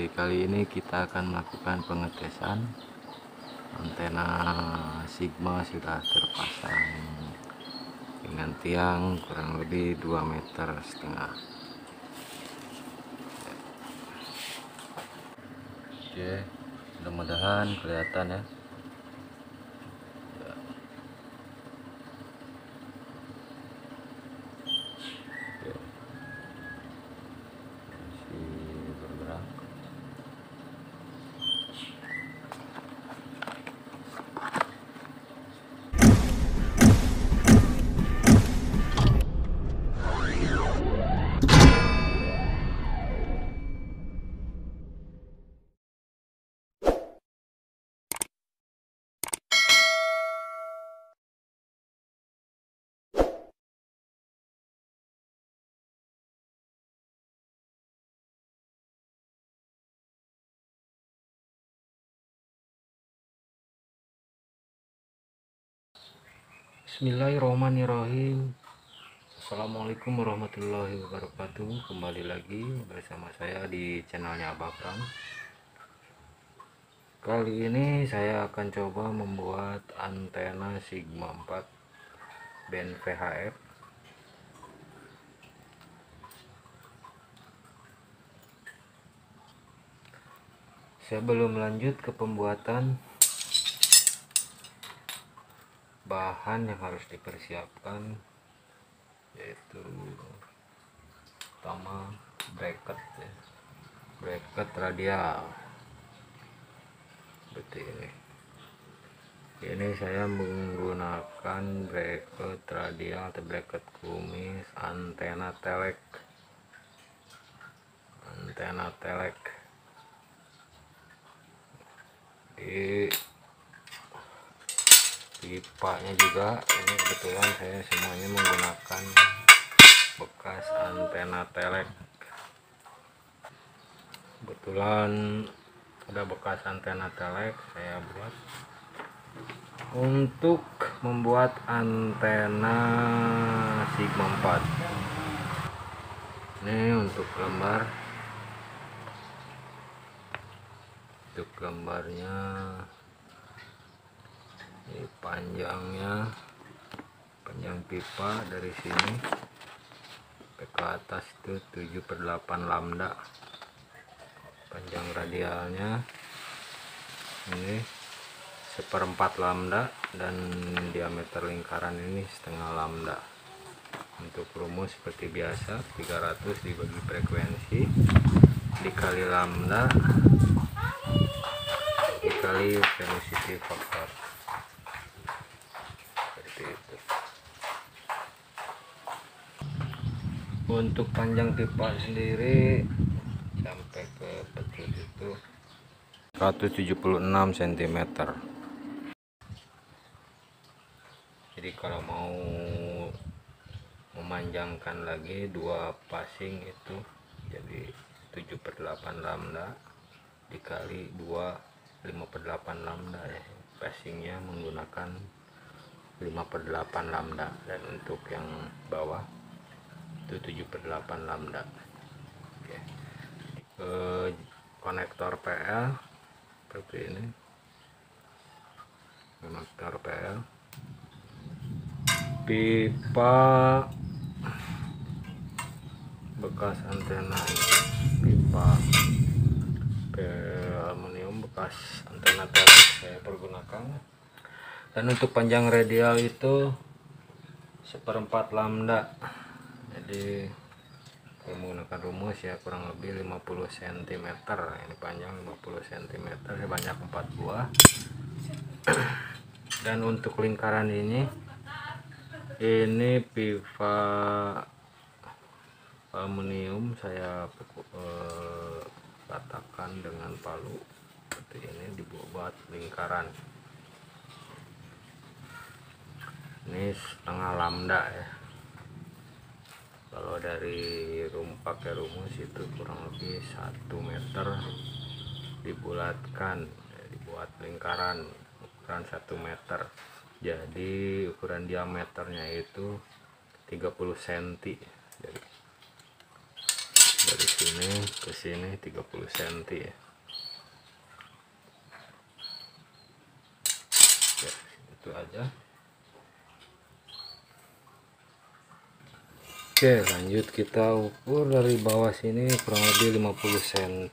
Oke, kali ini kita akan melakukan pengetesan antena Sigma sudah terpasang dengan tiang kurang lebih 2,5 meter. Oke, mudah-mudahan kelihatan ya. Oke, masih bergerak. Bismillahirrahmanirrahim. Assalamualaikum warahmatullahi wabarakatuh. Kembali lagi bersama saya di channelnya Abang. Kali ini saya akan coba membuat antena Sigma 4 band VHF. Sebelum lanjut ke pembuatan, bahan yang harus dipersiapkan yaitu pertama bracket ya. Bracket radial seperti ini saya menggunakan bracket radial atau bracket kumis antena telek di pipanya juga. Ini kebetulan saya semuanya menggunakan bekas antena telek. Kebetulan ada bekas antena telek saya buat untuk membuat antena Sigma 4. Ini untuk gambarnya. Ini panjang pipa dari sini ke atas itu 7/8 lambda. Panjang radialnya ini 1/4 lambda dan diameter lingkaran ini 1/2 lambda. Untuk rumus seperti biasa 300 dibagi frekuensi dikali lambda dikali velocity factor. Untuk panjang pipa sendiri sampai ke betul itu 176 cm. Jadi kalau mau memanjangkan lagi 2 passing itu jadi 7/8 lambda dikali 2 5/8 lambda ya. Passingnya menggunakan 5/8 lambda, dan untuk yang bawah itu 7/8 lambda. Oke. Konektor PL seperti ini, konektor PL, pipa bekas antena ini, pipa aluminium bekas antena telek saya pergunakan. Dan untuk panjang radial itu 1/4 lambda. Jadi saya menggunakan rumus ya kurang lebih 50 cm. Ini panjang 50 cm, sebanyak 4 buah. Dan untuk lingkaran ini pipa aluminium saya ratakan dengan palu seperti ini, dibuat lingkaran. Ini 1/2 lambda ya. Kalau dari pakai rumus itu kurang lebih 1 meter dibulatkan, dibuat lingkaran ukuran 1 meter. Jadi ukuran diameternya itu 30 cm. Dari sini ke sini 30 cm ya. Ya, itu aja. Oke, lanjut kita ukur dari bawah sini kurang lebih 50 cm.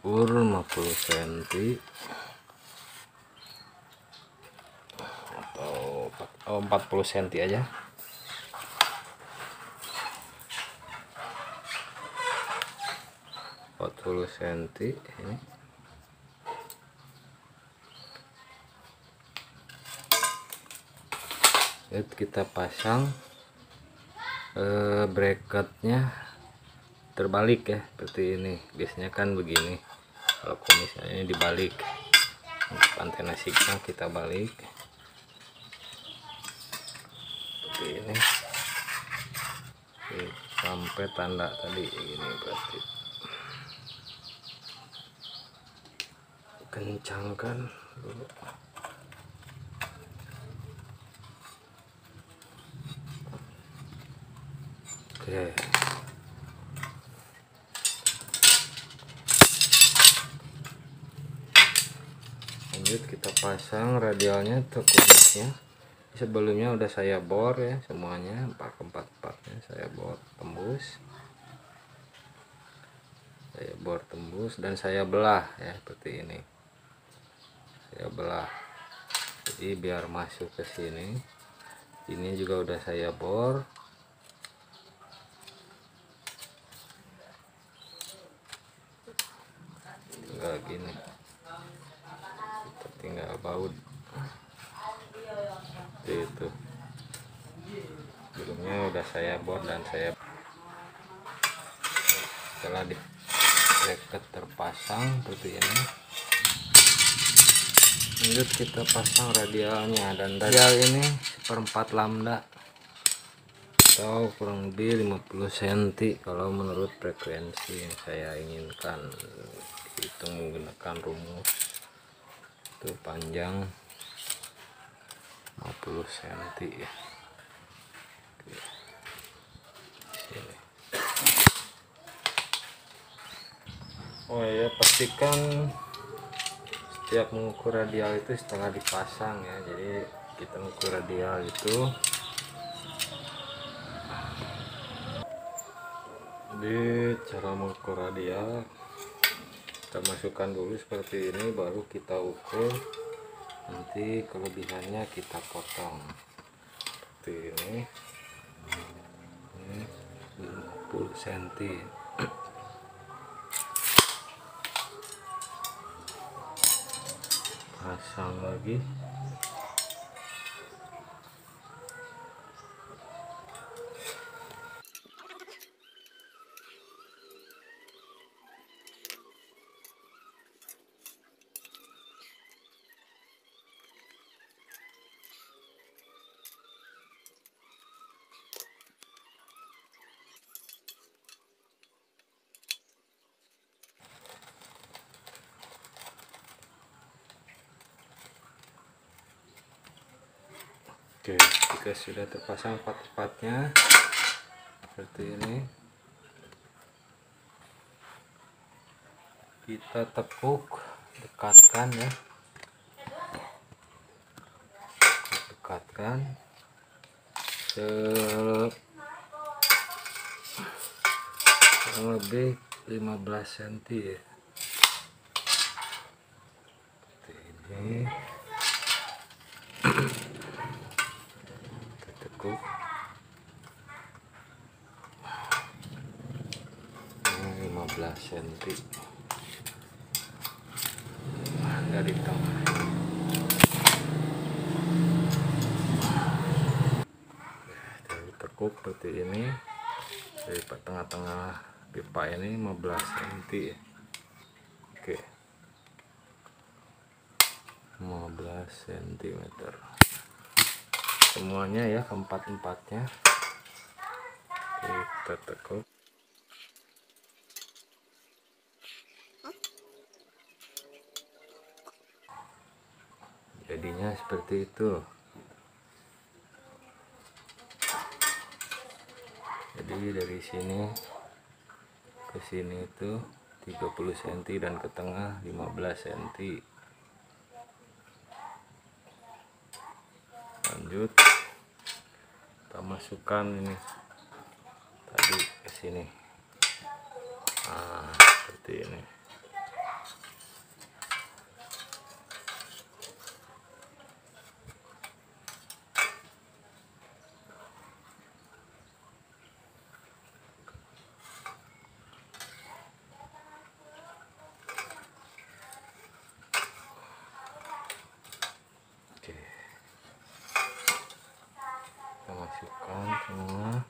Ukur 50 cm atau 40 cm aja. Cm ini. Kita pasang bracketnya terbalik ya, seperti ini. Biasanya kan begini, kalau misalnya ini dibalik, antena signal kita balik seperti ini. Oke, sampai tanda tadi ini berarti kencangkan dulu. Oke, lanjut kita pasang radialnya atau kunci. Sebelumnya udah saya bor ya semuanya, 4/4-nya saya bor tembus, dan saya belah ya seperti ini. Saya belah, jadi biar masuk ke sini. Ini juga udah saya bor. Tinggal gini, kita tinggal baut seperti itu. Sebelumnya udah saya bor dan saya setelah di bracket terpasang seperti ini. Lanjut kita pasang radialnya, dan radial ini 1/4 lambda atau kurang lebih 50 cm kalau menurut frekuensi yang saya inginkan. Hitung menggunakan rumus itu panjang 50 cm ya. Oke. Sini. Oh ya, pastikan setiap mengukur radial itu setelah dipasang ya. Jadi kita mengukur radial itu di cara mengukur radial, kita masukkan dulu seperti ini, baru kita ukur. Nanti kelebihannya kita potong seperti ini 50 cm. Pasang lagi. Oke, jika sudah terpasang part-partnya seperti ini, kita tekuk, dekatkan ya, kurang lebih 15 cm ya. Seperti ini. Kita tekuk 15 cm dari tengah. Tekuk seperti ini, dari tengah-tengah pipa ini 15 cm. Oke, 15 cm semuanya ya, keempat-empatnya kita tekuk. Jadinya seperti itu. Jadi dari sini ke sini itu 30 cm dan ke tengah 15 cm. Lanjut kita masukkan ini tadi ke sini. Nah, seperti ini. Oke. Kita masukkan semua.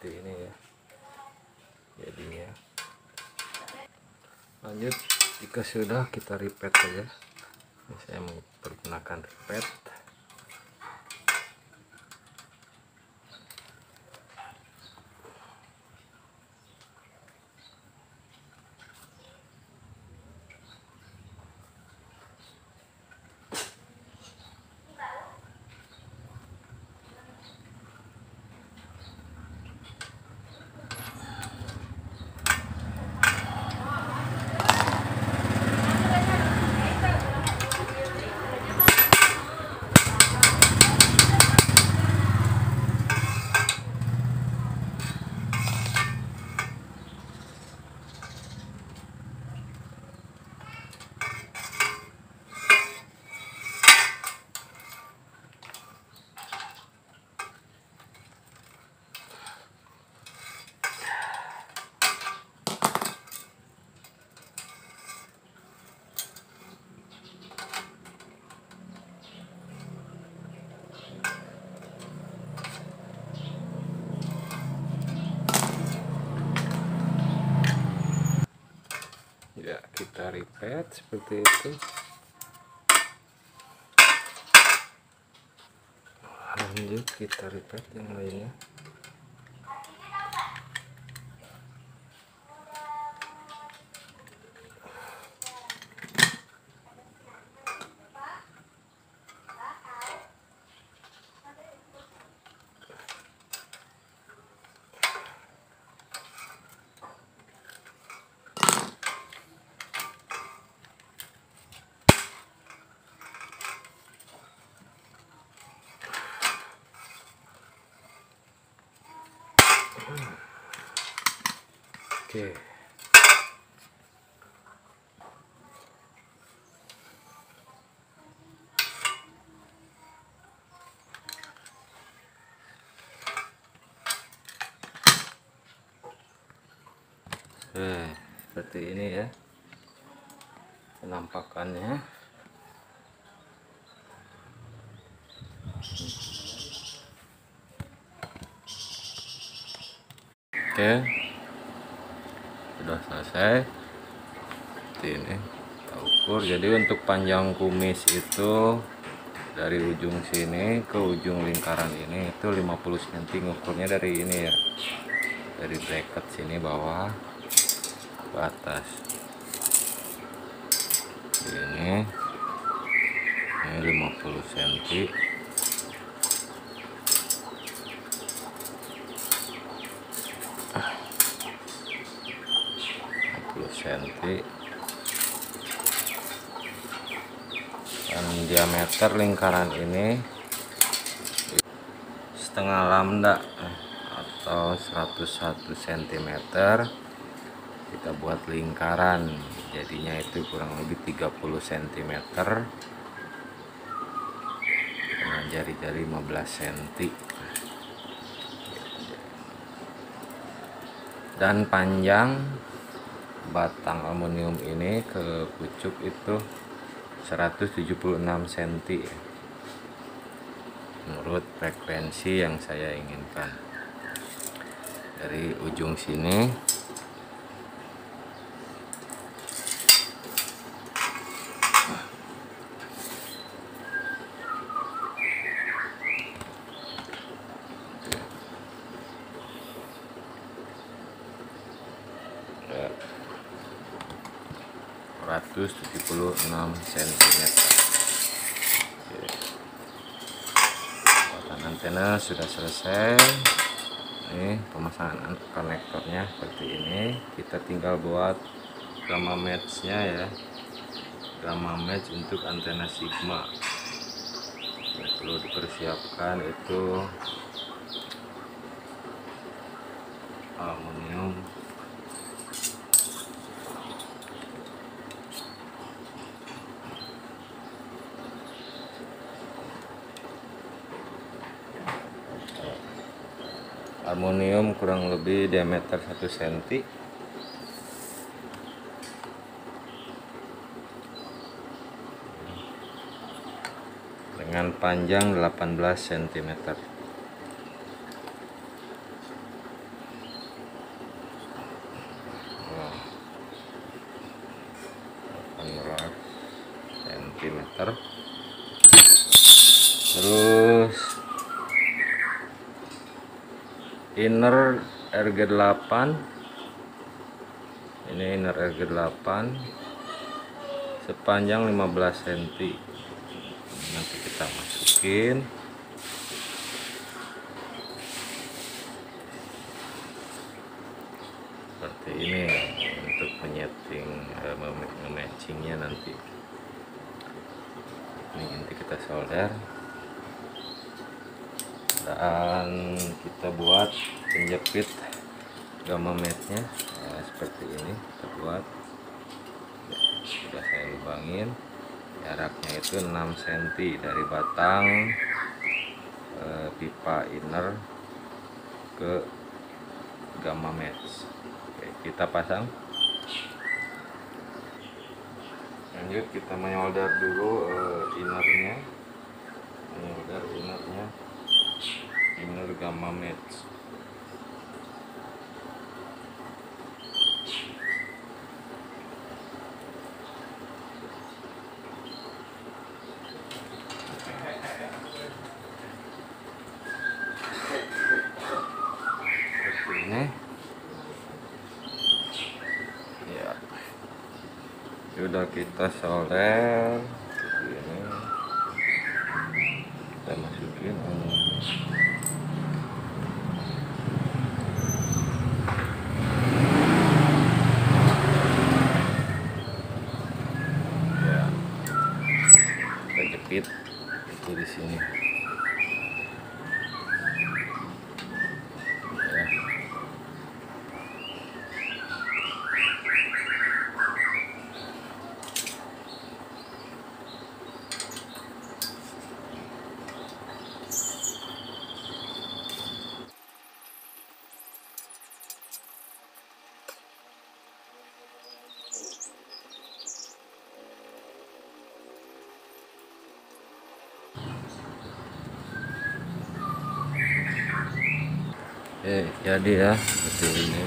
Seperti ini ya jadinya. Lanjut, jika sudah kita repeat saja. Saya menggunakan repeat. Ya, kita repeat seperti itu. Lanjut kita repeat yang lainnya. Oke. Seperti ini ya penampakannya. Oke, sudah selesai. Seperti ini kita ukur. Jadi untuk panjang kumis itu dari ujung sini ke ujung lingkaran ini itu 50 cm. Ngukurnya dari ini ya, dari bracket sini bawah ke atas. Ini 50 cm. Cm dan diameter lingkaran ini setengah lambda atau 101 cm. Kita buat lingkaran, jadinya itu kurang lebih 30 cm dengan jari-jari 15 cm. Dan panjang batang aluminium ini ke pucuk itu 176 cm menurut frekuensi yang saya inginkan. dari ujung sini ya, 176 cm. Pembuatan antena sudah selesai. Ini pemasangan konektornya seperti ini. Kita tinggal buat gamma match-nya ya, gamma match untuk antena Sigma. Yang perlu dipersiapkan itu aluminium, kurang lebih diameter 1 cm dengan panjang 18 cm. Terus inner RG8, ini inner RG8 sepanjang 15 cm. Nanti kita masukin seperti ini untuk menyeting matchingnya nanti. Ini nanti kita solder dan kita buat penjepit gamma match-nya seperti ini. Kita buat ya, sudah saya lubangin, jaraknya itu 6 cm dari batang pipa inner ke gamma match. Oke, kita pasang. Lanjut kita menyolder dulu innernya, inner gamma match. Seperti ini ya, sudah kita solder seperti ini. Kita masukin ya, kita jepit itu di sini ya. Jadi ya seperti ini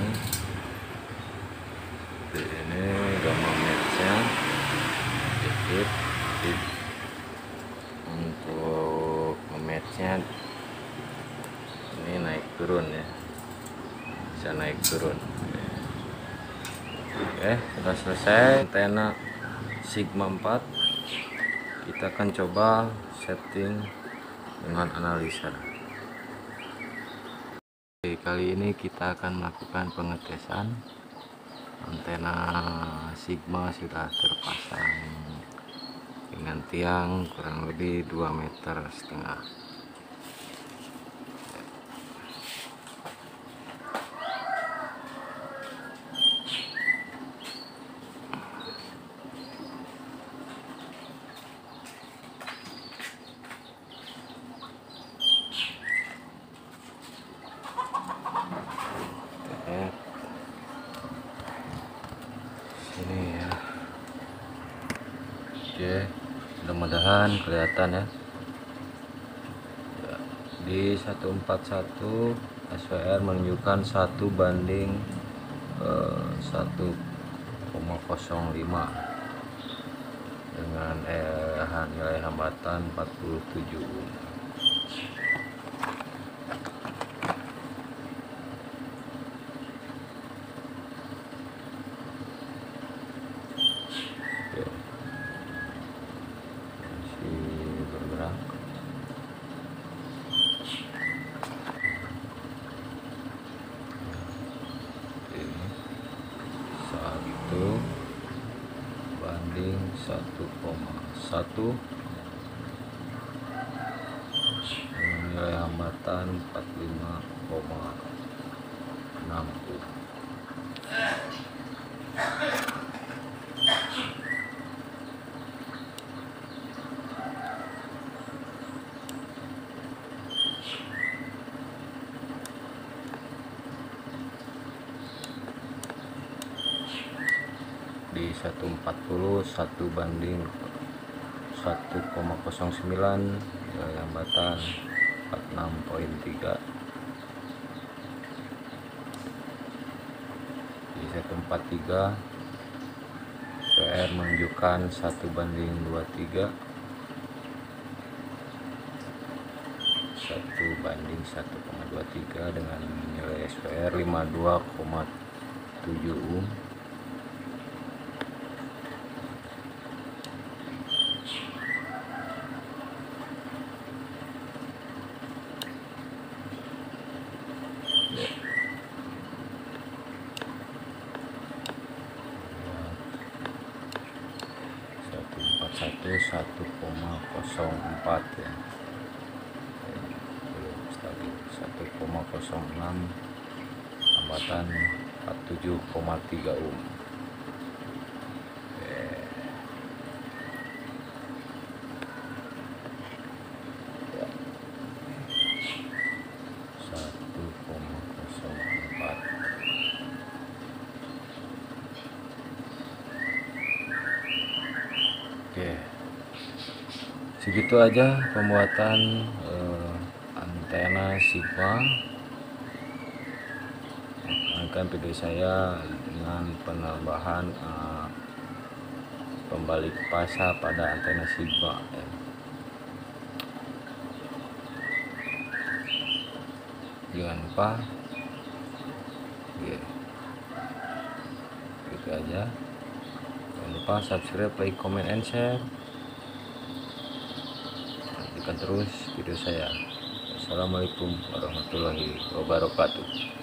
gamma match-nya sedikit. Untuk match-nya ini naik turun ya, bisa naik turun. Oke, sudah selesai antena Sigma 4. Kita akan coba setting dengan analisa. Kali ini kita akan melakukan pengetesan. Antena Sigma sudah terpasang dengan tiang kurang lebih 2,5 meter. Ini ya. Oke, mudah-mudahan kelihatan ya. Di 141 SVR menunjukkan 1 banding 1,05 dengan nilai hambatan 47 ohm. Oke. Masih bergerak. Ini 1 banding 1,1 dengan nilai hambatan 45,6 ohm. Di 140 1 banding 1,09 nilai hambatan 46,3. Di 143 PR menunjukkan 1 banding 23 1 banding 1,23 dengan nilai SPR 52,7 ohm. Satu 1,04 ya, belum stabil. 1,06 hambatan 47,3 ohm. Ya. 1,04. Oke, segitu aja pembuatan antena Sigma. Akan video saya dengan penambahan pembalik fasa pada antena Sigma ya. Jangan lupa ya, gitu aja. Jangan lupa subscribe, like, comment, and share. Nantikan terus video saya. Assalamualaikum warahmatullahi wabarakatuh.